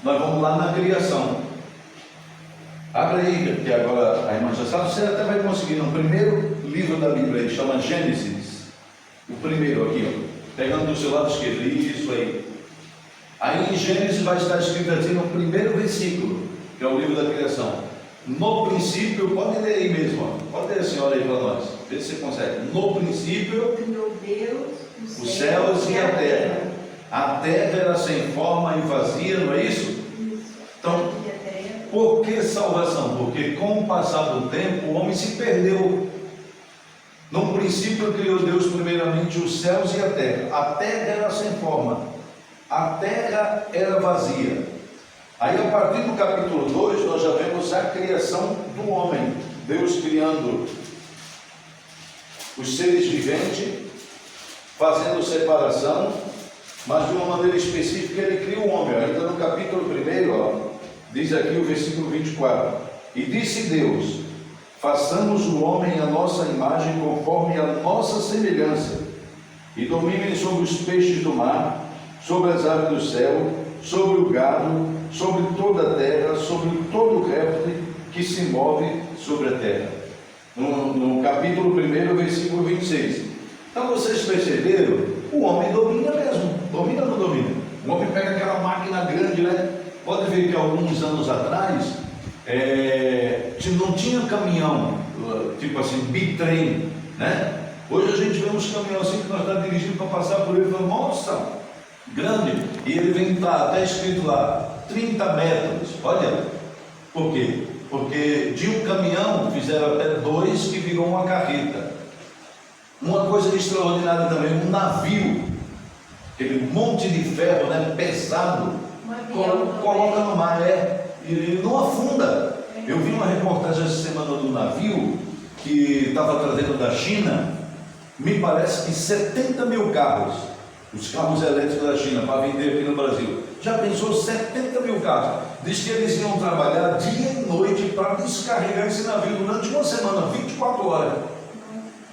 Nós vamos lá na criação. Abre aí, que agora a irmã já sabe, você até vai conseguir no primeiro livro da Bíblia, ele chama Gênesis. O primeiro aqui, ó, pegando do seu lado esquerdo, isso aí. Aí em Gênesis vai estar escrito assim no primeiro versículo, que é o livro da criação. No princípio, pode ler aí mesmo, ó. Pode ler a senhora aí para nós, vê se você consegue. No princípio, criou Deus os céus e a terra. A terra era sem forma e vazia, não é isso? Então, por que salvação? Porque com o passar do tempo o homem se perdeu. No princípio criou Deus primeiramente os céus e a terra. A terra era sem forma, a terra era vazia. Aí a partir do capítulo 2 nós já vemos a criação do homem. Deus criando os seres viventes, fazendo separação, mas de uma maneira específica ele cria o homem. Ainda no capítulo 1, ó, diz aqui o versículo 24: E disse Deus: façamos o homem à nossa imagem, conforme a nossa semelhança, e dominem sobre os peixes do mar, sobre as aves do céu, sobre o gado, sobre toda a terra, sobre todo réptil que se move sobre a terra. No capítulo 1, versículo 26. Então vocês perceberam? O homem domina mesmo. Domina ou não domina? O homem pega aquela máquina grande, né? Pode ver que alguns anos atrás não tinha caminhão, tipo assim, bitrem, né? Hoje a gente vê uns caminhões assim que nós estamos dirigindo para passar por ele e fala, nossa, grande, e ele vem lá, está escrito lá, 30 metros, olha, por quê? Porque de um caminhão fizeram até 2 que virou uma carreta. Uma coisa extraordinária também, um navio, aquele monte de ferro, né, pesado, coloca no mar, e ele não afunda. Eu vi uma reportagem essa semana do navio que estava trazendo da China, me parece que 70 mil carros, os carros elétricos da China, para vender aqui no Brasil. Já pensou 70 mil carros? Diz que eles iam trabalhar dia e noite para descarregar esse navio durante uma semana, 24 horas.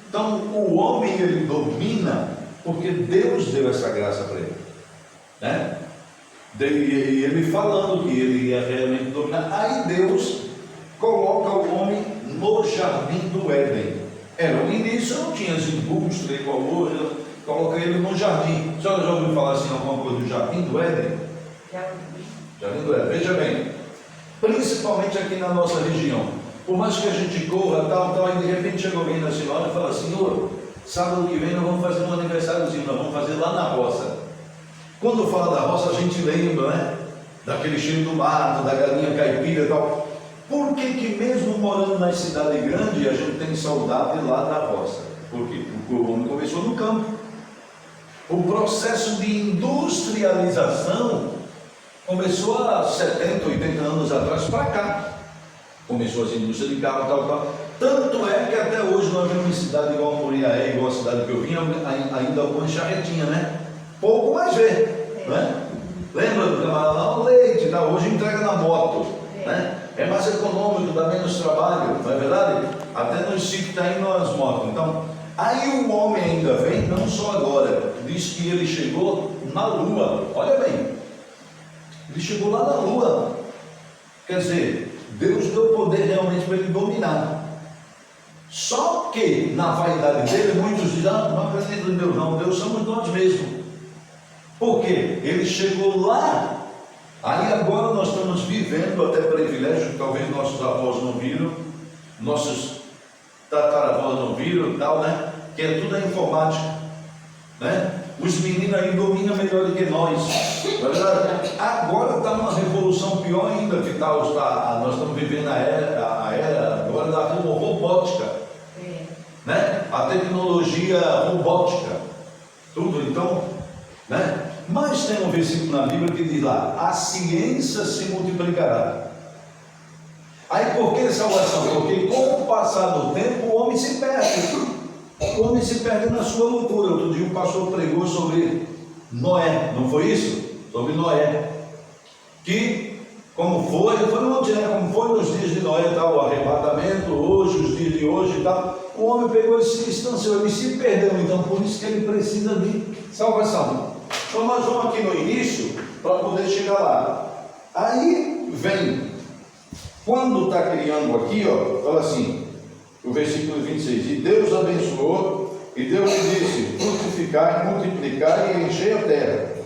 Então o homem ele domina porque Deus deu essa graça para ele, né? E ele falando que ele ia realmente dominar. Aí Deus coloca o homem no jardim do Éden. No início não tinha as indústrias igual hoje, coloca ele no jardim. A senhora já ouviu falar assim alguma coisa do jardim do Éden? Jardim do Éden, veja bem, principalmente aqui na nossa região, por mais que a gente corra, e de repente chega alguém na senhora e fala, senhor, sábado que vem nós vamos fazer um aniversáriozinho, nós vamos fazer lá na roça. Quando fala da roça, a gente lembra, né? Daquele cheiro do mato, da galinha caipira e tal. Por que mesmo morando nas cidades grandes, a gente tem saudade lá da roça? Por quê? Porque o homem começou no campo. O processo de industrialização começou há 70, 80 anos atrás para cá. Começou as indústrias de carro, tal. Tanto é que até hoje nós vemos em cidade igual a Moriaé, igual a cidade que eu vim, ainda algumas charretinhas, né? Pouco mais vê, né? Lembra do camarada lá, o leite, tá? Hoje entrega na moto, né? É mais econômico, dá menos trabalho, não é verdade? Até nos sítios está indo as motos. Então, aí o homem ainda vem, não só agora, diz que ele chegou na Lua, olha bem, ele chegou lá na Lua, quer dizer, Deus deu poder realmente para ele dominar. Só que na vaidade dele, muitos dizem, não acredito em Deus não, Deus somos nós mesmos. Por quê? Ele chegou lá, aí agora nós estamos vivendo até privilégio, que talvez nossos avós não viram, nossos tataravós não viram e tal, né? Que é tudo a informática, né? Os meninos aí dominam melhor do que nós, não é verdade? Agora está uma revolução pior ainda, que nós estamos vivendo a era agora da robótica, né? A tecnologia robótica, tudo, então, né? Mas tem um versículo na Bíblia que diz lá, a ciência se multiplicará. Aí por que salvação? Porque com o passar do tempo o homem se perde. O homem se perde na sua loucura. Outro dia o pastor pregou sobre Noé, não foi isso? Sobre Noé. Que, como foi nos dias de Noé, tal, o arrebatamento, hoje, os dias de hoje e tal, o homem pegou e se distanciou, ele se perdeu, então por isso que ele precisa de salvação. Então nós vamos aqui no início, para poder chegar lá. Aí vem, quando está criando aqui, ó, fala assim, o versículo 26, e Deus abençoou, e Deus lhe disse, frutificai, multiplicai e enchei a terra,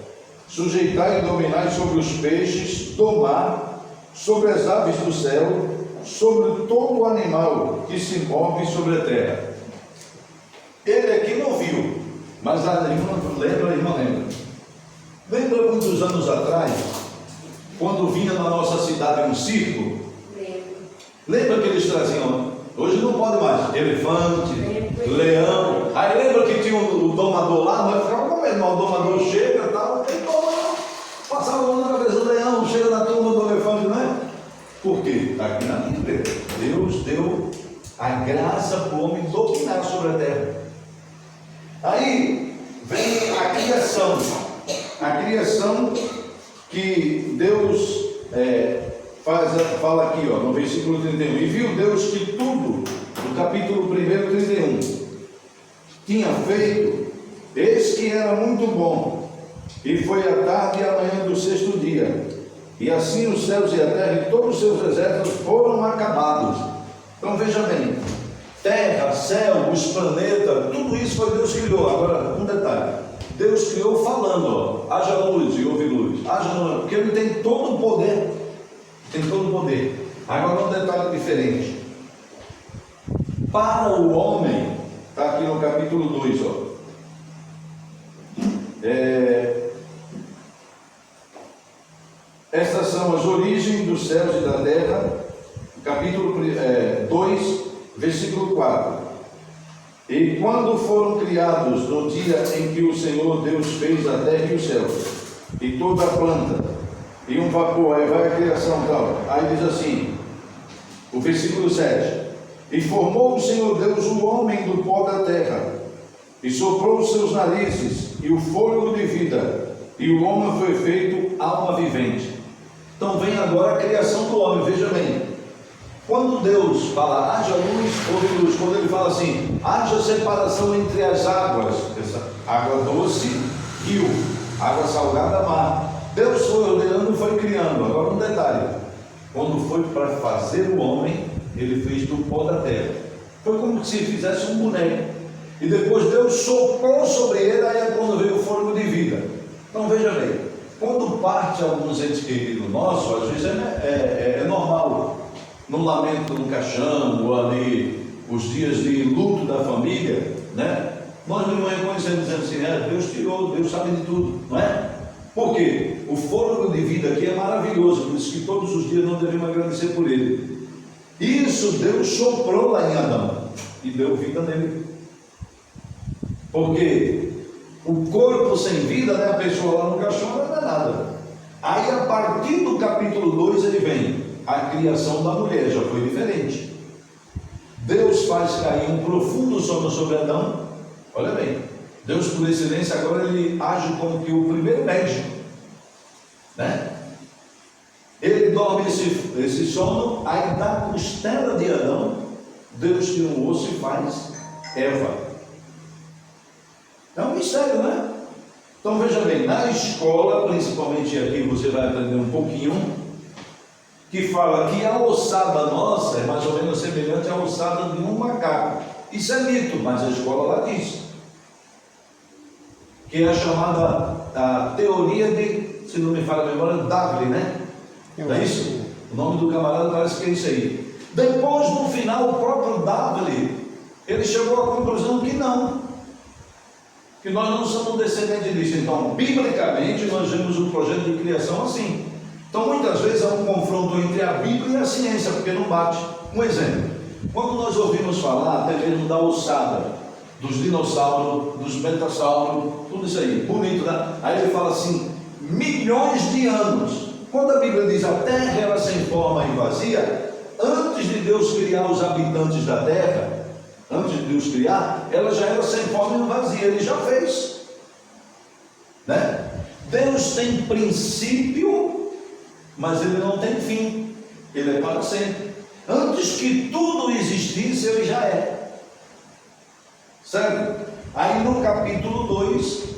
sujeitai e dominai sobre os peixes do mar, sobre as aves do céu, sobre todo o animal que se move sobre a terra. Ele aqui não viu, mas a irmã lembra? Lembra muitos anos atrás, quando vinha na nossa cidade um circo? Lembra que eles traziam, hoje não pode mais, elefante, leão. Aí lembra que tinha o domador lá, nós ficávamos com medo, o domador chega e tal, tem como não? Passava a mão na cabeça do leão, chega na turma do elefante, não é? Por quê? Está aqui na Bíblia. Deus deu a graça para o homem dominar sobre a terra. Aí vem a criação. A criação que Deus fala aqui, ó, no versículo 31. E viu Deus que tudo, no capítulo 1, 31, tinha feito, eis que era muito bom. E foi a tarde e a manhã do sexto dia. E assim os céus e a terra e todos os seus exércitos foram acabados. Então veja bem, terra, céu, os planetas, tudo isso foi Deus que criou. Agora, um detalhe, Deus criou falando, ó, haja luz e houve luz, haja luz, porque Ele tem todo o poder, Agora um detalhe diferente, para o homem, está aqui no capítulo 2, ó, estas são as origens dos céus e da terra, capítulo 2, versículo 4. E quando foram criados no dia em que o Senhor Deus fez a terra e os céus, e toda a planta, e um vapor, aí vai a criação tal. Aí diz assim, o versículo 7. E formou o Senhor Deus o homem do pó da terra, e soprou os seus narizes, e o fôlego de vida, e o homem foi feito alma vivente. Então vem agora a criação do homem, veja bem. Quando Deus fala, haja luz, houve luz. Quando Ele fala assim, haja separação entre as águas, essa água doce, rio, água salgada, mar. Deus foi ordenando, foi criando. Agora um detalhe, quando foi para fazer o homem, Ele fez do pó da terra. Foi como se fizesse um boneco. E depois Deus soprou sobre ele, aí é quando veio o fôlego de vida. Então veja bem, quando parte alguns entes queridos nossos, às vezes é normal. No lamento no caixão, ou ali, os dias de luto da família, né? Nós não reconhecemos dizendo assim, Deus tirou, Deus sabe de tudo, não é? Por quê? O fôlego de vida aqui é maravilhoso, por isso que todos os dias nós devemos agradecer por ele. Isso Deus soprou lá em Adão e deu vida nele. Porque o corpo sem vida, né, a pessoa lá no caixão não é nada. Aí a partir do capítulo 2 ele vem, a criação da mulher já foi diferente. Deus faz cair um profundo sono sobre Adão. Olha bem, Deus por excelência agora ele age como que o primeiro médico, né? Ele dorme esse sono, aí da costela de Adão Deus tira um osso e faz Eva. É um mistério, né? Então veja bem, na escola, principalmente aqui, você vai aprender um pouquinho, que fala que a ossada nossa é mais ou menos semelhante à ossada de um macaco. Isso é mito, mas a escola lá diz. Que é a chamada a teoria de, se não me falha a memória, Darwin, né? Não é isso? O nome do camarada parece que é isso aí. Depois, no final, o próprio Darwin, ele chegou à conclusão que não. Que nós não somos descendentes disso. Então, biblicamente, nós vemos o projeto de criação assim. Então, muitas vezes há um confronto entre a Bíblia e a ciência, porque não bate. Um exemplo, quando nós ouvimos falar até mesmo da ossada, dos dinossauros, dos metassauros, tudo isso aí, bonito, né? Aí ele fala assim, milhões de anos. Quando a Bíblia diz a terra era sem forma e vazia, antes de Deus criar os habitantes da terra, antes de Deus criar, ela já era sem forma e vazia, ele já fez, né? Deus tem princípio, mas ele não tem fim, ele é para sempre. Antes que tudo existisse, ele já é, certo? Aí no capítulo 2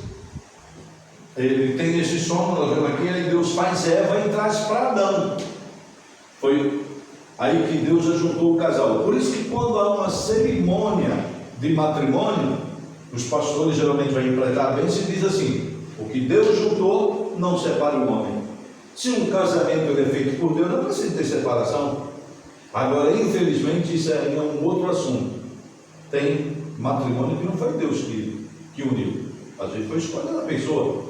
ele tem esse sonho, nós vemos aqui, aí Deus faz Eva e traz para Adão. Foi aí que Deus ajuntou o casal. Por isso que quando há uma cerimônia de matrimônio, os pastores geralmente vão interpretar bem, se diz assim: o que Deus juntou, não separe o homem. Se um casamento ele é feito por Deus, não precisa ter separação. Agora, infelizmente, isso é um outro assunto. Tem matrimônio que não foi Deus que uniu. Às vezes foi escolha da pessoa,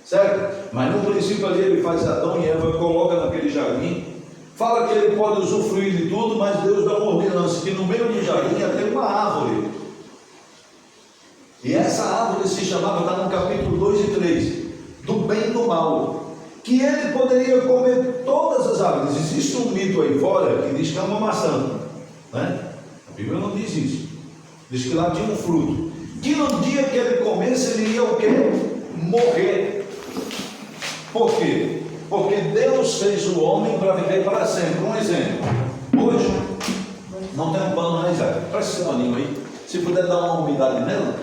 certo? Mas no princípio ali ele faz Adão e Eva, coloca naquele jardim, fala que ele pode usufruir de tudo, mas Deus dá uma ordenança que no meio do jardim ia ter uma árvore. E essa árvore se chamava, está no capítulo 2 e 3, do bem e do mal. Que ele poderia comer todas as árvores. Existe um mito aí fora que diz que é uma maçã, né? A Bíblia não diz isso. Diz que lá tinha um fruto. Que no dia que ele comesse, ele ia o quê? Morrer. Por quê? Porque Deus fez o homem para viver para sempre. Um exemplo. Hoje, não tem um pano, né, Isaac? Presta esse paninho aí. Se puder dar uma umidade nela.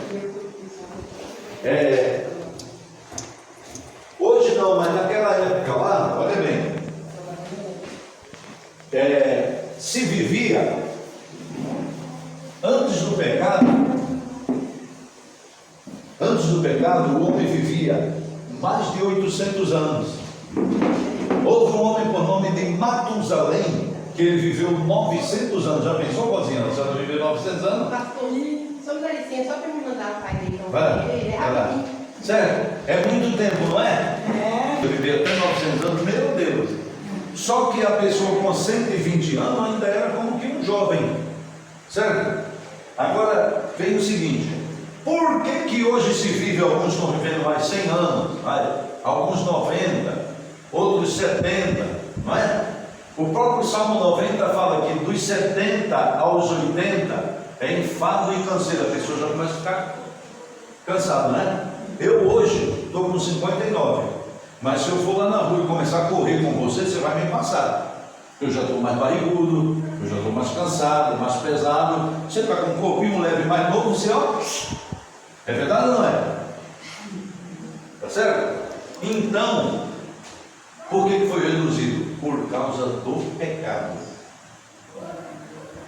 Hoje não, mas naquela época lá, olha bem. Se vivia, antes do pecado, o homem vivia mais de 800 anos. Houve um homem por nome de Matusalém, que ele viveu 900 anos. Já pensou, Bozinha? Você vai viver 900 anos? Pastor, só me dá licença, só para me mandar o pai dele. Então, vai lá. Certo? É muito tempo, não é? Eu vivi até 900 anos, meu Deus. Só que a pessoa com 120 anos ainda era como que um jovem. Certo? Agora, vem o seguinte. Por que hoje se vive, alguns estão vivendo mais 100 anos, alguns 90, outros 70, não é? O próprio Salmo 90 fala que dos 70 aos 80 é enfado e canseira. A pessoa já começa a ficar cansada, não é? Eu hoje estou com 59, mas se eu for lá na rua e começar a correr com você, você vai me passar. Eu já estou mais barrigudo, eu já estou mais cansado, mais pesado. Você está com um corpinho leve mais novo, você ó. É verdade ou não é? Tá certo? Então, por que foi reduzido? Por causa do pecado.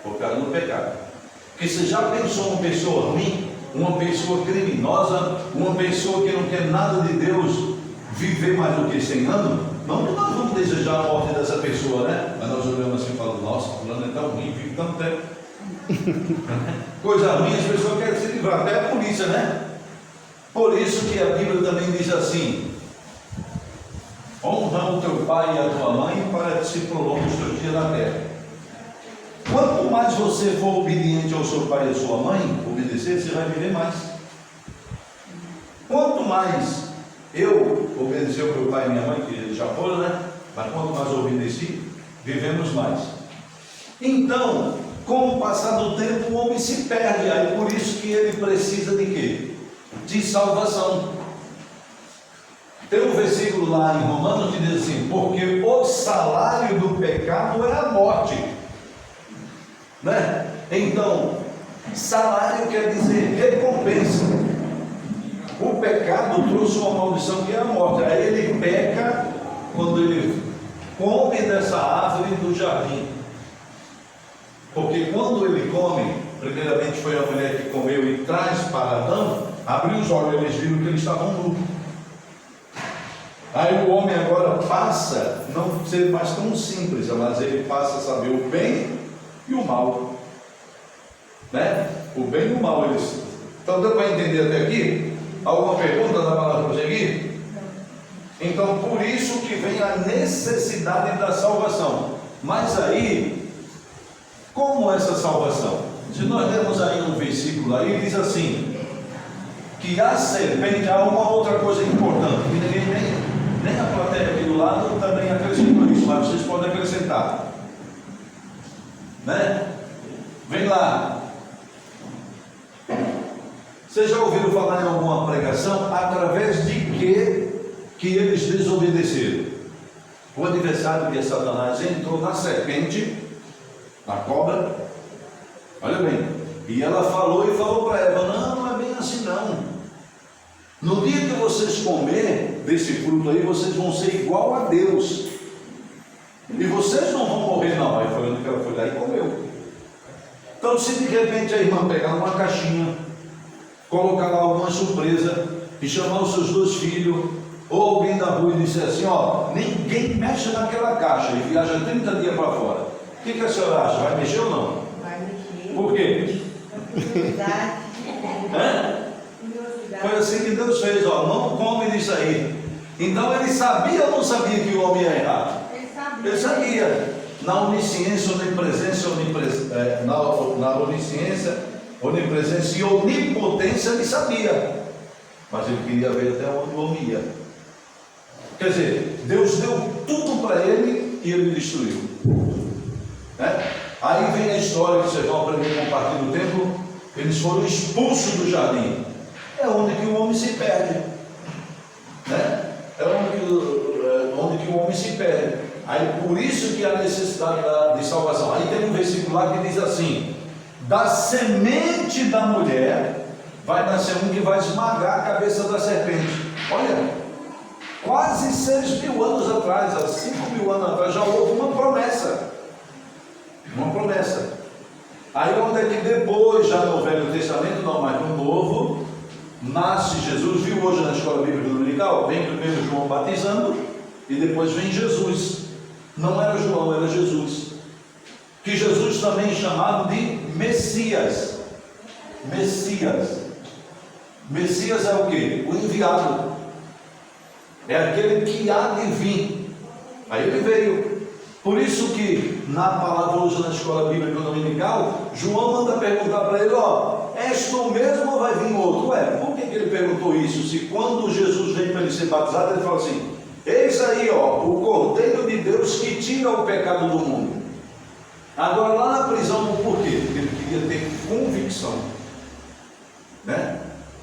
Por causa do pecado. Porque você já pensou uma pessoa ruim, uma pessoa criminosa, uma pessoa que não quer nada de Deus viver mais do que 100 anos? Não que nós vamos desejar a morte dessa pessoa, né? Mas nós olhamos assim e falamos: nossa, fulano é tão ruim, vive tanto tempo. Coisa ruim, as pessoas querem se livrar, até a polícia, né? Por isso que a Bíblia também diz assim: honra o teu pai e a tua mãe para que se prolongue os teus dias na terra. Quanto mais você for obediente ao seu pai e à sua mãe, obedecer, você vai viver mais. Quanto mais eu obedeci ao meu pai e minha mãe, que eles já foram, né? Mas quanto mais eu obedeci, vivemos mais. Então, com o passar do tempo, o homem se perde. Aí por isso que ele precisa de quê? De salvação. Tem um versículo lá em Romanos que diz assim: porque o salário do pecado é a morte, né? Então, salário quer dizer recompensa. O pecado trouxe uma maldição que é a morte. Aí ele peca quando ele come dessa árvore do jardim. Porque quando ele come, primeiramente foi a mulher que comeu e traz para Adão, abriu os olhos, eles viram que eles estavam nus. Aí o homem agora passa, não ser mais tão simples, mas ele passa a saber o bem e o mal, né? O bem e o mal, eles. Então deu para entender até aqui? Alguma pergunta da palavra prosseguir? Então por isso que vem a necessidade da salvação. Mas aí, como essa salvação? Se nós lemos aí um versículo aí, diz assim: que a serpente, há uma outra coisa importante, que ninguém nem a plateia aqui do lado também acrescentou isso, mas vocês podem acrescentar, né? Vem lá. Vocês já ouviram falar em alguma pregação através de que eles desobedeceram? O adversário de Satanás entrou na serpente, na cobra, olha bem, e ela falou para Eva: não é bem assim não. No dia que vocês comerem desse fruto aí, vocês vão ser igual a Deus. E vocês não vão morrer não. Aí foi onde ela foi lá e comeu. Então, se de repente a irmã pegar uma caixinha, colocar lá alguma surpresa e chamar os seus 2 filhos, ou alguém da rua e disser assim, ó, ninguém mexe naquela caixa e viaja 30 dias para fora. O que a senhora acha? Vai mexer ou não? Vai mexer. Por quê? Curiosidade. Foi assim que Deus fez, ó, não come disso aí. Então ele sabia ou não sabia que o homem ia errar? Ele sabia. Na onisciência, onipresença, na onisciência, onipresença e onipotência ele sabia. Mas ele queria ver até onde o homem ia. Quer dizer, Deus deu tudo para ele e ele destruiu. Aí vem a história que vocês vão aprender com o partir do tempo. Eles foram expulsos do jardim. É onde que o homem se perde. É onde que o homem se perde. Aí por isso que há necessidade de salvação. Aí tem um versículo lá que diz assim: da semente da mulher vai nascer um que vai esmagar a cabeça da serpente. Olha, quase 6.000 anos atrás, há 5.000 anos atrás, já houve uma promessa. Uma promessa. Aí onde é que depois, já no Velho Testamento, não, mas no Novo, nasce Jesus. Viu hoje na escola bíblica dominical? Vem primeiro João batizando e depois vem Jesus. Não era João, era Jesus. Que Jesus também chamado de Messias. Messias. Messias é o quê? O enviado. É aquele que há de vir. Aí ele veio. Por isso que na palavra hoje na escola bíblica dominical, João manda perguntar para ele, ó, és tu mesmo ou vai vir outro? Por que ele perguntou isso? Se quando Jesus veio para ele ser batizado, ele falou assim, eis aí, ó, o Cordeiro de Deus que tira o pecado do mundo. Agora lá na prisão, por quê? Porque ele queria ter convicção.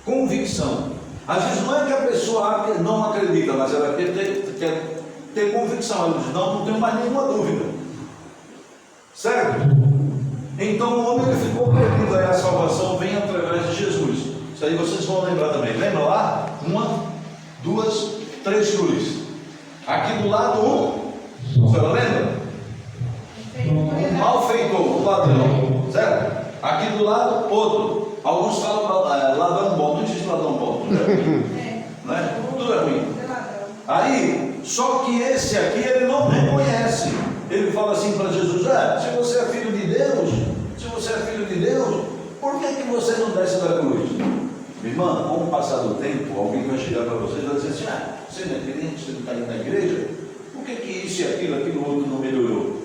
Convicção. Às vezes não é que a pessoa não acredita, mas ela quer ter convicção. Ela diz, não tenho mais nenhuma dúvida. Certo? Então o homem ele ficou perdido. Aí a salvação vem através de Jesus. Isso aí vocês vão lembrar também. Lembra lá? 1, 2, 3 cruzes. Aqui do lado a senhora lembra? Um malfeitor, um ladrão. Certo? Aqui do lado outro. Alguns falam ladrão bom. Não existe ladrão bom. Tudo é ruim. Né? Tudo é ruim. Aí, só que esse aqui ele não reconhece. Ele fala assim para Jesus, se você é filho de Deus, por que você não desce da cruz? Irmã, com o passar do tempo, alguém vai chegar para vocês e vai dizer assim, você não é crente, você não está indo na igreja? Por que isso e aquilo outro não melhorou?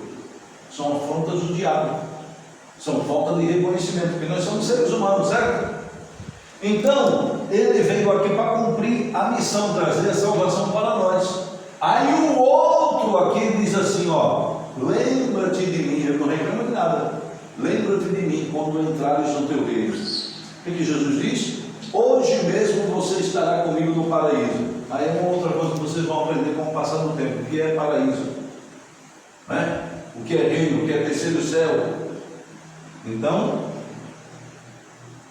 São afrontas do diabo. São falta de reconhecimento, porque nós somos seres humanos, certo? Então, ele veio aqui para cumprir a missão, trazer a salvação para nós. Aí o outro aqui diz assim, lembra-te de mim, eu não reclamo de nada, lembra-te de mim quando entrares no teu reino. O que Jesus diz? Hoje mesmo você estará comigo no paraíso. Aí é uma outra coisa que vocês vão aprender com o passar do tempo, o que é paraíso, o que é reino, o que é terceiro céu. Então,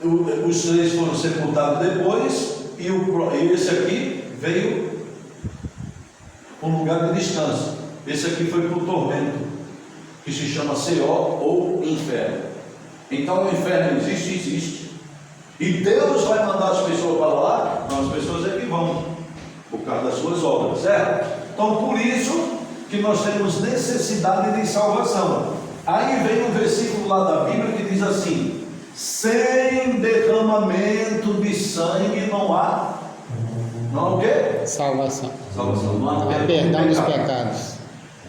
os 3 foram sepultados depois, e esse aqui veio para um lugar de descanso. Esse aqui foi para o tormento, que se chama Seol ou inferno. Então o inferno existe. E Deus vai mandar as pessoas para lá, não, as pessoas é que vão, por causa das suas obras, certo? Então por isso que nós temos necessidade de salvação. Aí vem um versículo lá da Bíblia que diz assim, sem derramamento de sangue não há o quê? Salvação. Não há perdão dos pecados.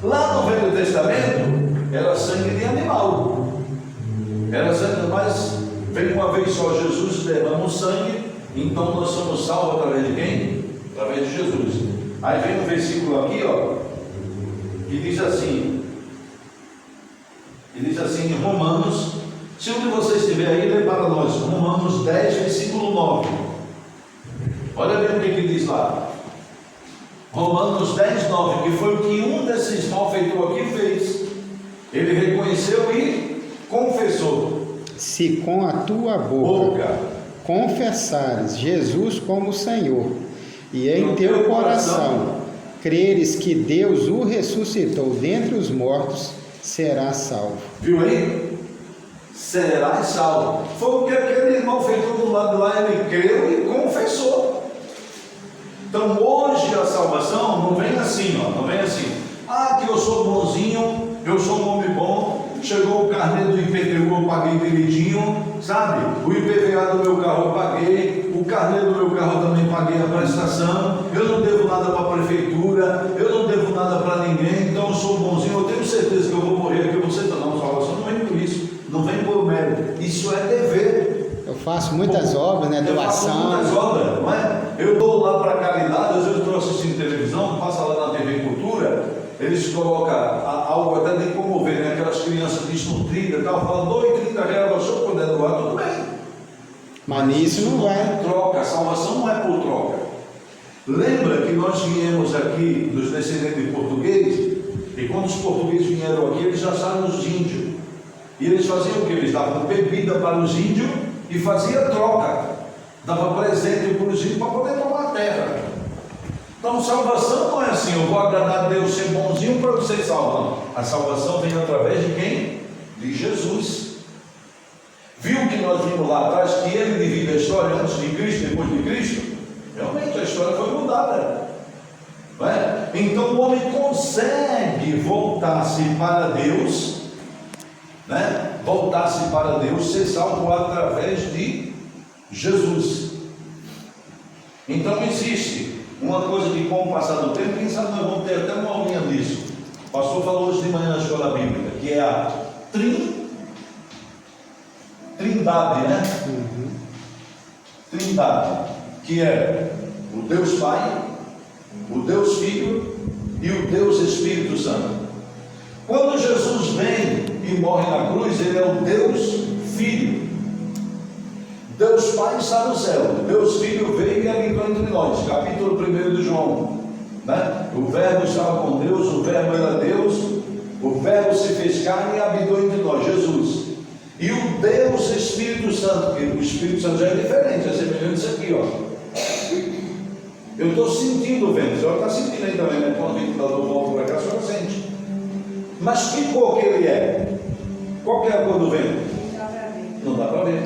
Lá no Velho Testamento era sangue de animal. Era sangue, mas veio uma vez só Jesus, derrama o sangue, então nós somos salvos através de quem? Através de Jesus. Aí vem um versículo aqui, que diz assim, em Romanos, se um de vocês estiver aí, lê para nós, Romanos 10, versículo 9. Olha bem o que diz lá. Romanos 10, 9, que foi o que um desses malfeitores aqui fez. Ele reconheceu e confessou. Se com a tua boca confessares Jesus como Senhor, e em teu coração creres que Deus o ressuscitou dentre os mortos, serás salvo. Viu aí? Serás salvo. Foi o que aquele irmão fez do lado de lá, ele creu e confessou. Então hoje a salvação não vem assim, não vem assim. Ah, que eu sou bonzinho, eu sou um homem bom, chegou o carnê do IPTU, eu paguei direitinho, sabe? O IPVA do meu carro eu paguei, o carnê do meu carro eu também paguei a prestação, eu não devo nada para a prefeitura, eu não devo nada para ninguém, então eu sou bonzinho, eu tenho certeza que eu vou morrer aqui, você não, salvação não vem por isso, não vem por mérito, isso é dever. Eu faço muitas obras, né? Doação. Eu faço muitas obras, não é? Eu dou lá para a caridade, às vezes eu estou assistindo televisão, passa lá na TV Cultura, eles colocam algo até de comover, né? Aquelas crianças desnutridas e tal, falam, doe R$30, se eu puder doar, tudo bem. Mas nisso não vai. É troca, a salvação não é por troca. Lembra que nós viemos aqui dos descendentes de português, e quando os portugueses vieram aqui, eles acharam os índios. E eles faziam o que? Eles davam bebida para os índios e faziam troca. Dava presente para os índios para poder tomar a terra. Então, salvação não é assim, eu vou agradar a Deus, ser bonzinho para você ser salvo. Não. A salvação vem através de quem? De Jesus. Viu que nós vimos lá atrás que ele divide a história antes de Cristo, depois de Cristo? Realmente a história foi mudada. Não é? Então o homem consegue voltar-se para Deus, né? Voltar-se para Deus, ser salvo através de Jesus. Então existe uma coisa que, com o passar do tempo, quem sabe nós vamos ter até uma aulinha disso. O pastor falou hoje de manhã na escola bíblica, que é a Trindade, né? Trindade, que é o Deus Pai, o Deus Filho e o Deus Espírito Santo. Quando Jesus vem e morre na cruz, ele é o Deus Filho. Deus Pai está no céu, Deus Filho veio e habitou entre nós, capítulo 1 de João, né? O verbo estava com Deus, o verbo era Deus, o verbo se fez carne e habitou entre nós, Jesus. E o Deus Espírito Santo, porque o Espírito Santo já é diferente, é semelhante isso aqui, ó. Eu estou sentindo o vento, a senhora está sentindo aí também, né? Quando o ventilador volta para cá, a senhora sente. Mas que cor que ele é? Qual que é a cor do vento? Não dá para ver.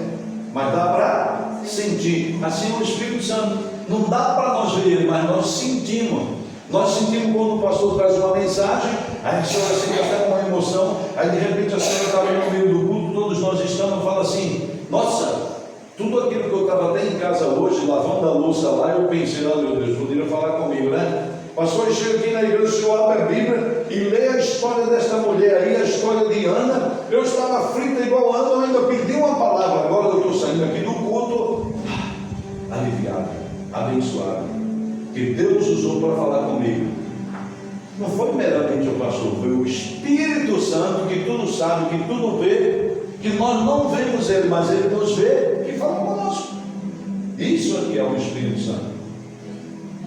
Mas dá para sentir. Assim é o Espírito Santo. Não dá para nós ver ele, mas nós sentimos. Nós sentimos quando o pastor traz uma mensagem, aí a senhora sente até uma emoção, aí de repente a senhora está ali no meio do culto, todos nós estamos e fala assim, nossa, tudo aquilo que eu estava até em casa hoje, lavando a louça lá, eu pensei, oh meu Deus, poderia falar comigo, né? Pastor, eu chego aqui na igreja, o senhor abre a Bíblia e lê a história desta mulher aí, a história de Ana. Eu estava frita igual Ana, eu ainda pedi uma palavra. Agora eu estou saindo aqui do culto, aliviado, abençoado, que Deus usou para falar comigo. Não foi meramente o pastor, foi o Espírito Santo que tudo sabe, que tudo vê, que nós não vemos ele, mas ele nos vê e fala conosco. Isso aqui é o Espírito Santo.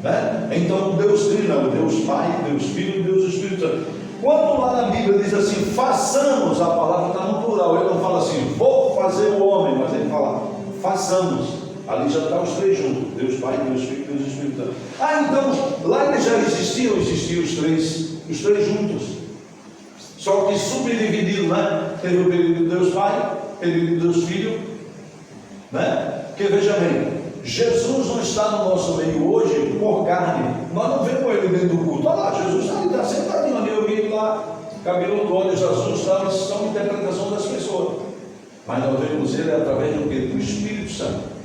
Né? Então, Deus Trino, Deus Pai, Deus Filho, Deus Espírito Santo. Quando lá na Bíblia diz assim, façamos, a palavra está no plural, ele não fala assim, vou fazer o homem, mas ele fala, façamos. Ali já está os três juntos, Deus Pai, Deus Filho, Deus Espírito Santo. Ah, então, lá eles já existiam os três juntos. Só que subdividido, né? Teve o período de Deus Pai, período de Deus Filho, né? Porque veja bem, Jesus não está no nosso meio hoje por carne. Nós não vemos ele dentro do culto. Olha lá, Jesus está ali, está sentadinho ali, eu vi ele lá, cabelo do olho, Jesus está, isso são interpretação das pessoas. Mas nós vemos ele através do quê? Do Espírito Santo.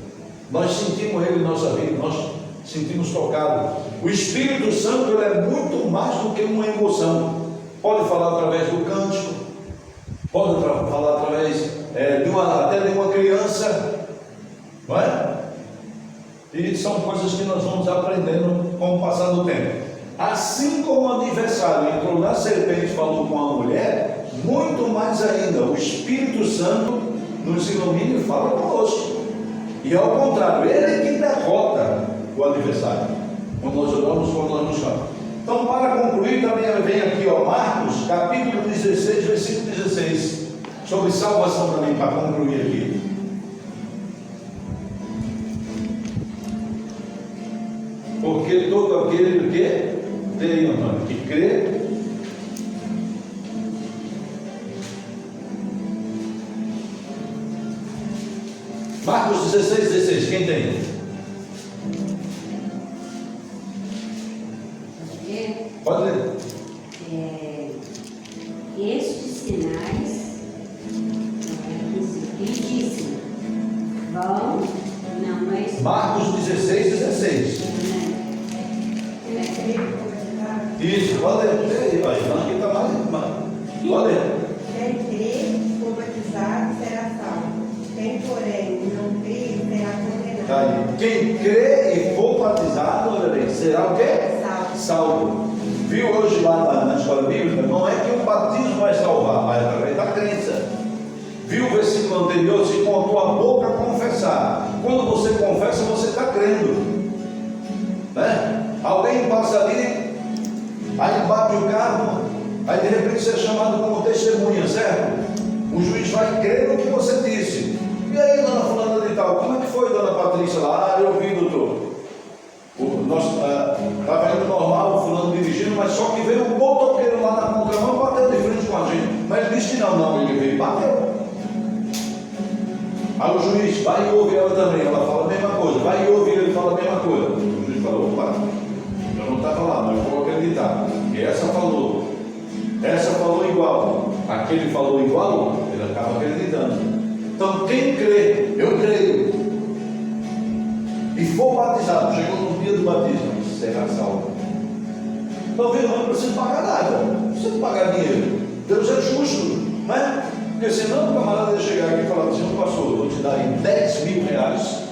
Nós sentimos ele em nossa vida, nós sentimos tocado. O Espírito Santo ele é muito mais do que uma emoção. Pode falar através do cântico, pode falar através até de uma criança, não é? E são coisas que nós vamos aprendendo com o passar do tempo. Assim como o adversário entrou na serpente e falou com a mulher, muito mais ainda, o Espírito Santo nos ilumina e fala conosco. E ao contrário, ele que derrota o adversário. Quando nós oramos, quando nós nos chamamos. Então, para concluir, também vem aqui, ó, Marcos, capítulo 16, versículo 16, sobre salvação também, para concluir aqui. Marcos 16, quem tem? Pode ler. Estes sinais, ele disse, vão, não é isso. Marcos 16. Isso, pode ler. Aí, aqui está mais. Pode ler. Quem crê e for batizado será salvo. Quem, porém, não crê será condenado. Tá aí. Quem crê e for batizado, olha bem, será o quê? Salvo. Viu hoje lá na escola bíblica? Não é que o batismo vai salvar, mas é através da crença. Viu o versículo anterior? Se com a tua boca confessar. Quando você confessa, você está crendo. Né? Alguém passa ali, aí bate o carro, aí de repente você é chamado como testemunha, certo? O juiz vai crer no que você disse. E aí, dona fulana de tal, como é que foi, dona Patrícia lá? Eu vi, doutor. Estava indo normal, o fulano dirigindo, mas só que veio um motoqueiro lá na contramão, bateu de frente com a gente. Mas ele disse que não, ele veio e bateu. Aí o juiz vai e ouve ela também, ela fala a mesma coisa, vai e ouve ele fala a mesma coisa. O juiz falou, opa, eu não estava lá, mas eu vou acreditar. E essa falou igual, aquele falou igual, ele acaba acreditando. Então quem crê, eu creio, e for batizado, chegou no dia do batismo, será salvo. Talvez não precisa pagar nada, não precisa pagar dinheiro. Deus é justo, né? Porque senão o camarada ia chegar aqui e falar assim, pastor, vou te dar aí 10 mil reais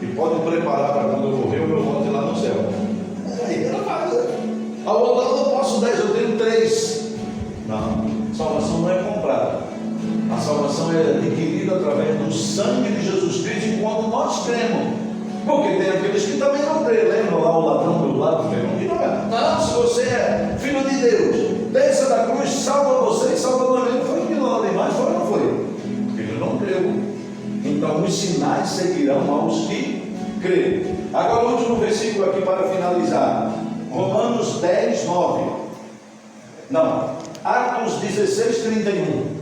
e pode preparar para quando eu morrer o meu voto lá no céu. Aí ela paga. A outra eu não posso 10, eu tenho 3. Não, salvação não é comprada. A salvação é adquirida através do sangue de Jesus Cristo enquanto nós cremos. Porque tem aqueles que também não creem. Lembra lá o ladrão do lado que não é. Não, se você é filho de Deus, desça da cruz, salva você e salva o amigo. Foi aquilo lá demais, foi ou não foi? Ele não creu. Então os sinais seguirão aos que creem. Agora o último versículo aqui para finalizar. Romanos 10, 9. Não, Atos 16, 31.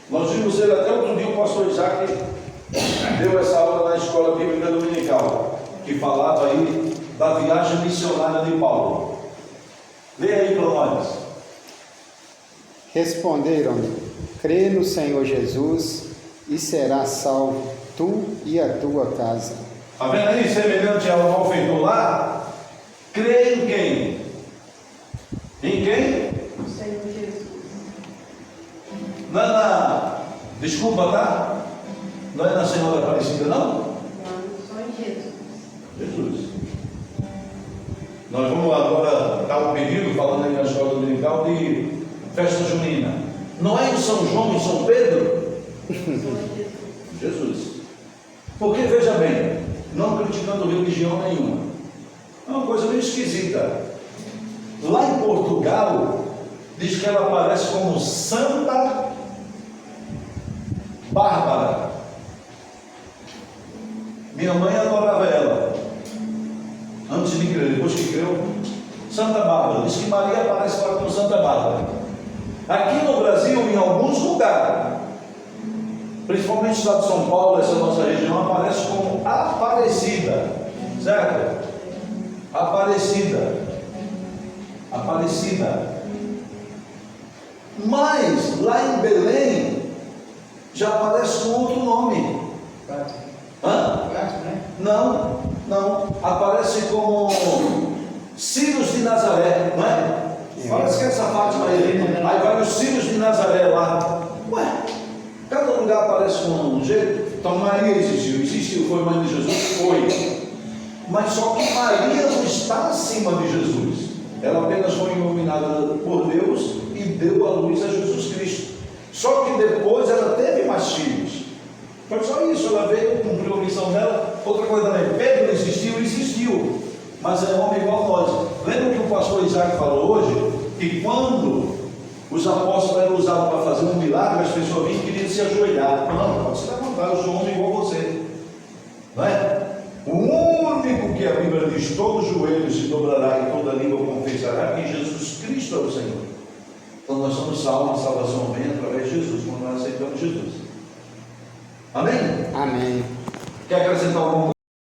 Nós vimos ele até outro dia, o pastor Isaac deu essa aula na escola bíblica dominical, que falava aí da viagem missionária de Paulo. Lê aí para nós. Responderam-lhe, crê no Senhor Jesus e serás salvo, tu e a tua casa. Está vendo aí, semelhante ao malfeitor lá? Crê em quem? Em quem? O Senhor Jesus. Não é na... Desculpa, tá? Não é na Senhora Aparecida, não? Não, só em Jesus. Jesus. Nós vamos agora dar um pedido, falando aí na escola dominical, de festa junina. Não é em São João, em São Pedro? Só em Jesus. Jesus. Porque, veja bem, não criticando religião nenhuma, é uma coisa meio esquisita. Lá em Portugal, diz que ela aparece como Santa Bárbara. Minha mãe adorava ela antes de crer, depois que creu, Santa Bárbara. Diz que Maria aparece lá como Santa Bárbara. Aqui no Brasil, em alguns lugares, principalmente no estado de São Paulo, essa nossa região, aparece como Aparecida, certo? Aparecida. Mas lá em Belém já aparece com outro nome. Hã? Não. Aparece como Círios de Nazaré, não é? Parece que é essa Fátima aí. Aí vai os Círios de Nazaré lá. Ué, cada lugar aparece com um jeito. Então Maria existiu, foi mãe de Jesus? Foi. Mas só que Maria não está acima de Jesus. Ela apenas foi iluminada por Deus e deu a luz a Jesus Cristo. Só que depois ela teve mais filhos. Foi só isso, ela veio, cumpriu a missão dela. Outra coisa também, Pedro existiu, mas é homem igual a nós. Lembra que o pastor Isaac falou hoje? Que quando os apóstolos eram usados para fazer um milagre, as pessoas vinham e queriam se ajoelhar. Não, pode se levantar, eu sou homem igual a você. Não é? O único que a Bíblia diz, todo joelho se dobrará e toda língua confessará que Jesus Cristo é o Senhor. Então nós somos salvos, a salvação vem através de Jesus, quando nós aceitamos Jesus. Amém? Amém. Quer acrescentar alguma coisa?